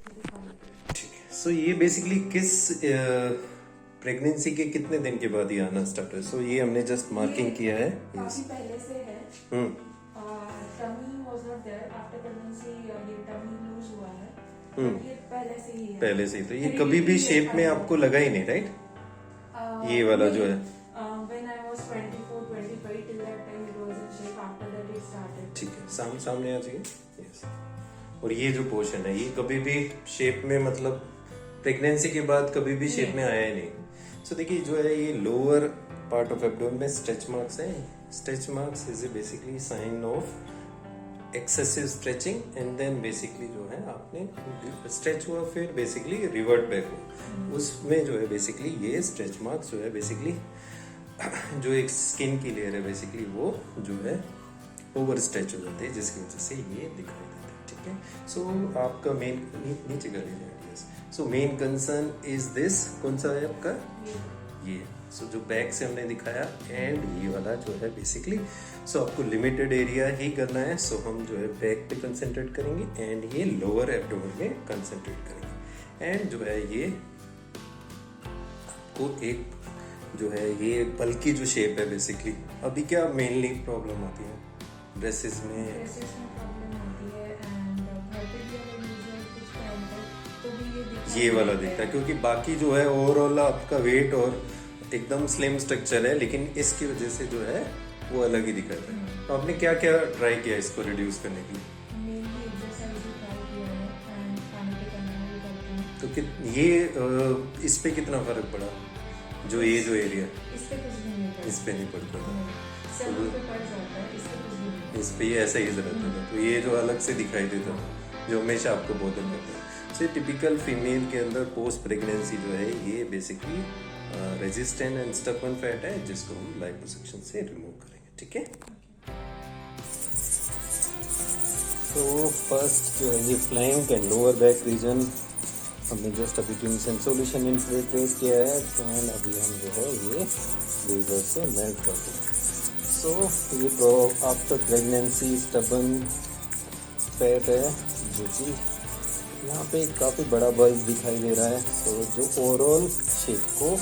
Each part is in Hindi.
ठीक है। सो ये बेसिकली किस प्रेगनेंसी के कितने दिन के बाद ये आना स्टार्ट है? सो ये हमने जस्ट मार्किंग किया है। काफी पहले से है। Tummy was not there after pregnancy, ये टमी लूज हुआ है। ये पहले से ही है। पहले से ही। तो ये कभी भी शेप में आपको लगा ही नहीं, राइट? ये वाला जो है when I was 24 25 till that time it was in shape, after that it started. ठीक है, सामने आ जाइए। यस। और ये जो पोर्शन है ये कभी भी शेप में, मतलब प्रेगनेंसी के बाद कभी भी शेप में आया ही नहीं। सो देखिए जो है ये लोअर पार्ट ऑफ एब्डोमेन में स्ट्रेच मार्क्स है। Stretch marks is a basically sign of excessive stretching and then basically जो है आपने स्ट्रेच हुआ फिर बेसिकली रिवर्ट बैक हो, उसमें जो है बेसिकली ये स्ट्रेच मार्क्स जो है बेसिकली जो एक स्किन की लेयर है बेसिकली वो जो है ओवर स्ट्रेच हो जाती है, जिसकी वजह से ये दिखाई देता है। ठीक है। सो आपका मेन नीचे कर लीजिए। So main concern is this, कौन सा है आपका? ये। सो जो बैक से हमने दिखाया एंड ये वाला जो है बेसिकली, सो आपको लिमिटेड एरिया ही करना है। सो हम जो है बैक पे कंसंट्रेट करेंगे एंड ये लोअर एब्डोमेन में कंसंट्रेट करेंगे। एंड जो है ये आपको एक जो है ये बल्कि जो शेप है बेसिकली, अभी क्या मेनली प्रॉब्लम आती है ड्रेसेस में? प्रॉब्लम होती है एंड घर पे भी अगर यूजुअल कुछ पहनते हैं तो भी ये दिखता ये वाला दिखता है, क्योंकि बाकी जो है ओवरऑल आपका वेट और एकदम स्लिम स्ट्रक्चर है, लेकिन इसकी वजह से जो है वो अलग ही दिखाता है। तो आपने क्या क्या ट्राई किया इसको रिड्यूस करने के लिए? मेनली एक्सरसाइज भी ट्राई किया है एंड खाने के करना भी करती हूँ। तो ये इस पे कितना फर्क पड़ा? जो ये जो एरिया इस पे कुछ भी नहीं पड़ता। इस पे नहीं पड़ता था, सर पे पड़ जाता है, इस पे कुछ भी नहीं। इस पे ये ऐसा ही रहता था। तो ये जो अलग से दिखाई देता था जो हमेशा आपको बहुत करता है। सो टिपिकल फीमेल के अंदर पोस्ट प्रेगनेंसी जो है ये basically resistant and stubborn fat है, जिसको हम लाइपोसक्शन से रिमूव करेंगे। ठीक है। तो फर्स्ट जो है ये flank and lower back region हमने जस्ट अभी ट्यूमिसन सॉल्यूशन इंट्रोड्यूस किया है एंड अभी हम जो है ये रेजर से मेल्ट कर देंगे। सो ये आफ्टर प्रेगनेंसी स्टबर्न फैट है जो कि यहाँ पे काफ़ी बड़ा बल्ब दिखाई दे रहा है। सो जो ओवरऑल शेप को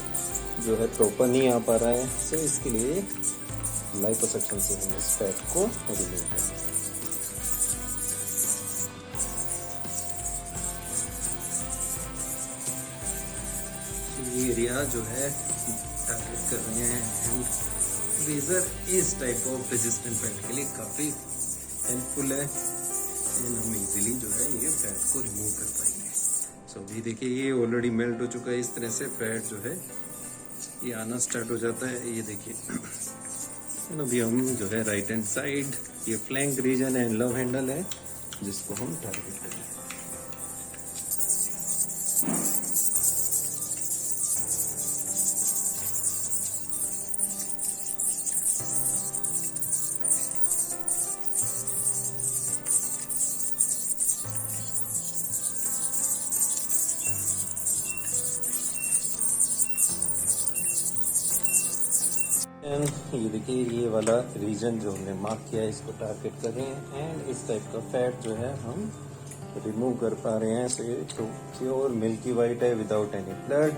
जो है प्रॉपर नहीं आ पा रहा है, सो इसके लिए लाइपोसक्शन से हम इस फैट को रिमूव करेंगे। ये एरिया जो है टारगेट कर रहे हैं एंड रेजर इस टाइप ऑफ रेजिस्टेंट फैट के लिए काफ़ी हेल्पफुल है एंड हम इजीली जो है ये फैट को रिमूव कर पाएंगे। सो अभी देखिए ये ऑलरेडी मेल्ट हो चुका है। इस तरह से फैट जो है ये आना स्टार्ट हो जाता है। ये देखिए अभी हम जो है राइट हैंड साइड ये flank region and love handle है जिसको हम टारगेट करेंगे। ये देखिए ये वाला रीजन जो हमने मार्क किया है इसको टारगेट कर रहे हैं एंड इस टाइप का फैट जो है हम रिमूव कर पा रहे हैं। सो ये तो प्योर मिल्की वाइट है विदाउट एनी ब्लड।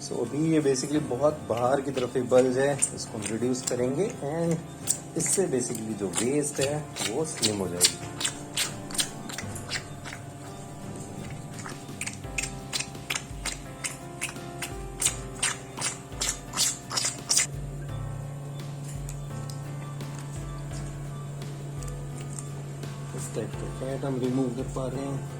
सो अभी ये बेसिकली बहुत बाहर की तरफ एक बल्ज है, इसको हम रिड्यूस करेंगे एंड इससे बेसिकली जो वेस्ट है वो स्लिम हो जाएगी। इस टाइप का फैट हम रिमूव कर पा रहे हैं।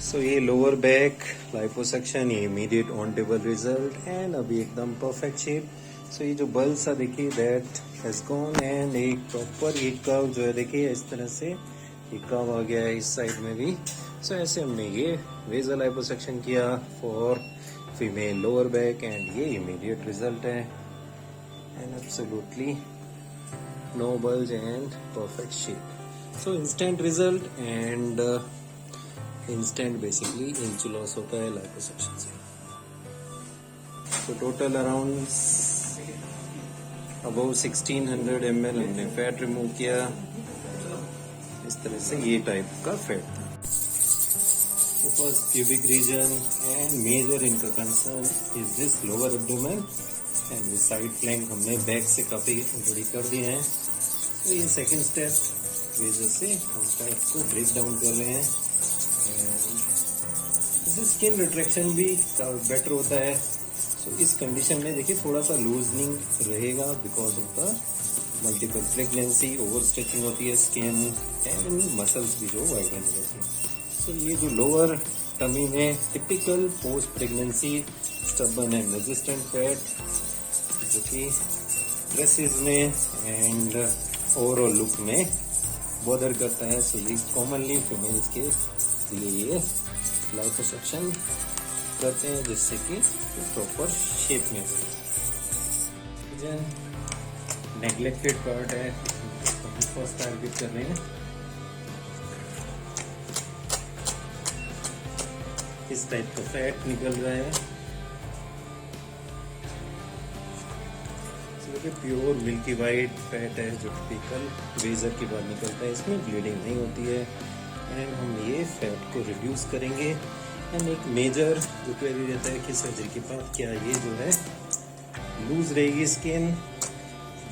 सो ये लोअर बैक लाइपोसक्शन, ये immediate on table result and अभी एकदम परफेक्ट शेप. सो ये जो बल्ब सा देखिए दैट हैज गॉन एंड एक प्रॉपर एक कर्व जो है देखिए इस तरह से एक कर्व आ गया है इस साइड में भी. सो ऐसे हमने ये वेजर लाइपोसक्शन किया for female lower back and ये इमीडिएट रिजल्ट है and absolutely no bulge and perfect shape. So instant result and instant basically inch loss होता है लाइपोसक्शन से. तो टोटल अराउंड अबाउट 1600 ml हमने फैट रिमूव किया. इस तरह से ये टाइप का फैट था. तो first cubic region and major इनका concern is this lower abdomen and side flank हमने बैक से काफी बड़ी कर दिए हैं. तो ये सेकंड स्टेप वजह से हम फैट को ब्रेक डाउन कर रहे हैं. स्किन रिट्रैक्शन भी बेटर होता है. सो इस कंडीशन में देखिए थोड़ा सा लूजनिंग रहेगा because of the multiple pregnancy. Over stretching होती है स्किन एंड मसल्स भी जो वाइडन होती है. सो ये जो लोअर टमी में typical post pregnancy stubborn and resistant fat जो कि ड्रेसेस में एंड ओवरऑल लुक में बॉदर करता है. सो ये कॉमनली फीमेल्स के लिए ये लाइपोसक्शन करते हैं जिससे कि प्रॉपर शेप में हो. नेग्लेक्टेड पार्ट है हम फर्स्ट टारगेट कर रहे हैं. इस टाइप का फैट निकल रहा है. प्योर मिल्की वाइट फैट है जो टिपिकल वेजर के बाद निकलता है. इसमें ब्लीडिंग नहीं होती है एंड हम ये फैट को रिड्यूस करेंगे. एंड एक मेजर जो क्वेरी रहता है कि सर्जरी के बाद क्या ये जो है लूज रहेगी स्किन.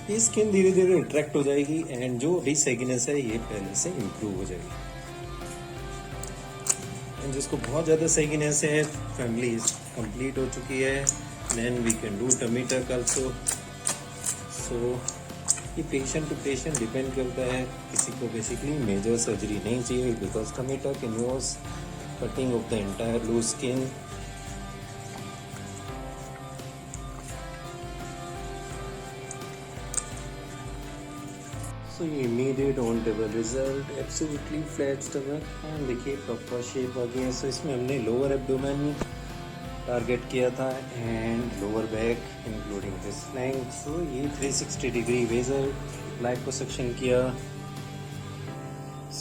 ये स्किन धीरे धीरे रिट्रैक्ट हो जाएगी एंड जो डिसैगिनेस है ये पहले से इम्प्रूव हो जाएगी. एंड जिसको बहुत ज़्यादा सैगिनेस है फैमिली कंप्लीट हो चुकी है then we can do tummy tuck also. So ये पेशेंट टू पेशेंट डिपेंड करता है. किसी को बेसिकली मेजर सर्जरी नहीं चाहिए because tummy tuck involves cutting off the entire loose skin. So ये immediate on table result absolutely flat stomach and देखिए प्रॉपर शेप आ गई है. सो इसमें हमने लोअर एब्डोमेन टारगेट किया था and lower back including this flank. So ये 360 डिग्री वेजर लाइपोसक्शन किया.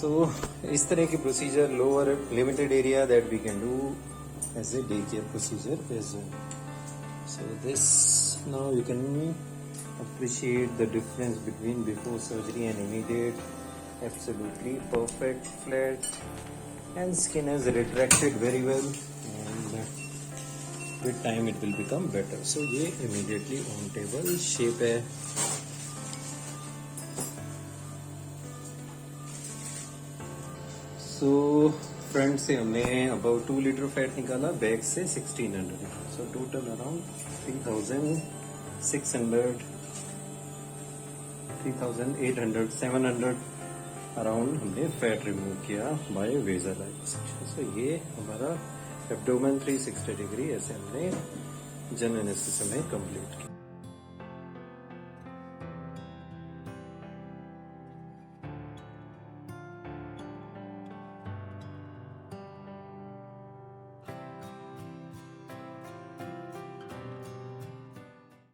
सो इस तरह के procedure lower limited area that we can do as a day care procedure as well. So this now you can appreciate the difference between before surgery and immediate. Absolutely perfect flat and skin has retracted very well and with time it will become better. So ये immediately on table shape है. So फ्रंट से हमने about 2 लीटर फैट निकाला, बैक से 1600. So total around 3600 3800 700 अराउंड हमने फैट रिमूव किया बाय वेजर लाइपोसक्शन. सो ये हमारा एब्डोमेन 360 डिग्री ऐसे हमने जनरल एनेस्थीसिया में कंप्लीट किया.